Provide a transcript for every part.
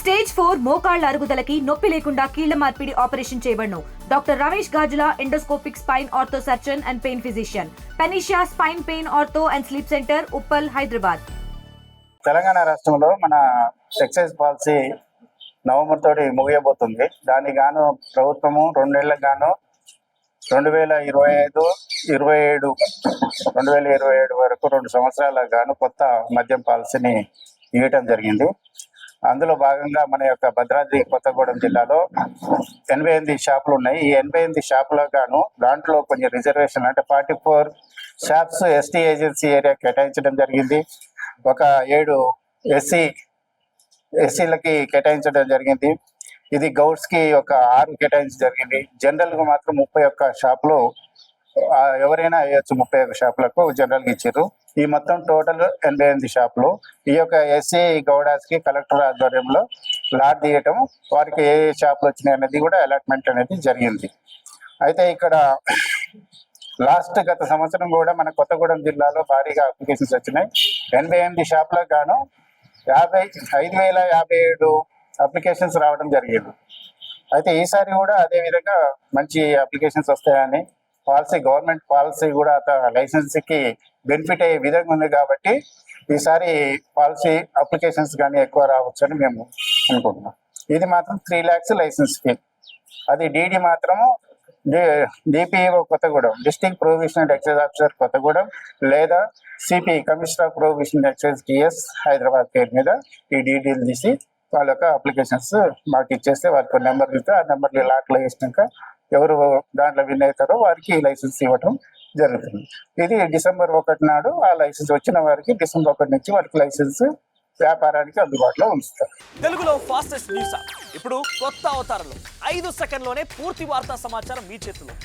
Stage 4 మోకాళ్ల అరుగుదలకి నొప్పి లేకుండా కీళ్ల మార్పిడి ఆపరేషన్ చేయబడును. Doctor Ramesh Gajula, endoscopic spine ortho surgeon and pain physician, పెనిషియా spine pain ortho and sleep centre, Uppal, Hyderabad. Telangana రాష్ట్రంలో మన ఎక్సైజ్ పాలసీ నవంబర్ తోటి ముగియబోతుంది. దానికి గాను ప్రభుత్వము 2 నెలలకు గాను 2025, 27 వరకు 2 సంవత్సరాలకు గాను కొత్త మద్యం పాలసీని ఇవ్వటం జరిగింది. అందులో భాగంగా మన యొక్క భద్రాద్రి కొత్తగూడెం జిల్లాలో 88 షాపులు ఉన్నాయి. ఈ 88 షాపులకు గాను దాంట్లో కొంచెం రిజర్వేషన్ అంటే 44 షాప్స్ ఎస్టీ ఏజెన్సీ ఏరియా కేటాయించడం జరిగింది. ఒక 7 ఎస్సీలకి కేటాయించడం జరిగింది. ఇది గౌడ్స్కి ఒక 6 కేటాయించడం జరిగింది. జనరల్గా మాత్రం 31 షాపులు ఎవరైనా వేయచ్చు. 31 షాపులకు జనరల్గా ఇచ్చారు. ఈ మొత్తం టోటల్ 88 షాపులు. ఈ యొక్క ఎస్సీ గౌడాస్కి కలెక్టర్ ఆధ్వర్యంలో లాట్ తీయటం, వారికి ఏ షాపులు వచ్చినాయి అనేది కూడా అలాట్మెంట్ అనేది జరిగింది. అయితే ఇక్కడ గత సంవత్సరం కూడా మన కొత్తగూడెం జిల్లాలో భారీగా అప్లికేషన్స్ వచ్చినాయి. 88 షాపులకు గాను 5,057 అప్లికేషన్స్ రావడం జరిగింది. అయితే ఈసారి కూడా అదే విధంగా మంచి అప్లికేషన్స్ వస్తాయని గవర్నమెంట్ పాలసీ కూడా లైసెన్స్కి బెనిఫిట్ అయ్యే విధంగా ఉంది. కాబట్టి ఈసారి పాలసీ అప్లికేషన్స్ కానీ ఎక్కువ రావచ్చు అని మేము అనుకుంటున్నాం. ఇది మాత్రం 3 lakhs లైసెన్స్ ఫీ. అది డీడీ మాత్రము DPO Kothagudem, district prohibition excise officer Kothagudem, లేదా CP commissioner of prohibition excise TS Hyderabad పేరు మీద ఈ డీడీలు తీసి వాళ్ళ యొక్క అప్లికేషన్స్ మాకు ఇచ్చేస్తే వారికి నెంబర్ ఇస్తే ఆ నెంబర్లు లాట్లో వేసినాక ఎవరు దాంట్లో విన్ అవుతారో వారికి లైసెన్స్ ఇవ్వటం జరుగుతుంది. ఇది డిసెంబర్ 1 నాడు ఆ లైసెన్స్ వచ్చిన వారికి డిసెంబర్ 1 నుంచి వారికి లైసెన్స్ వ్యాపారానికి అందుబాటులో ఉంచుతారు. తెలుగులో ఫాస్టెస్ట్ న్యూస్ ఇప్పుడు కొత్త అవతారంలో 5 సెకండ్లోనే పూర్తి వార్తా సమాచారం మీ చేతిలో.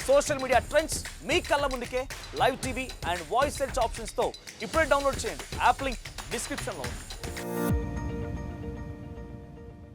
సోషల్ మీడియా ట్రెండ్స్ మీ కళ్ళ ముందుకే live TV and voice search ఆప్షన్స్తో ఇప్పుడే డౌన్లోడ్ చేయండి. యాప్ లింక్ డిస్క్రిప్షన్లో ఉంది.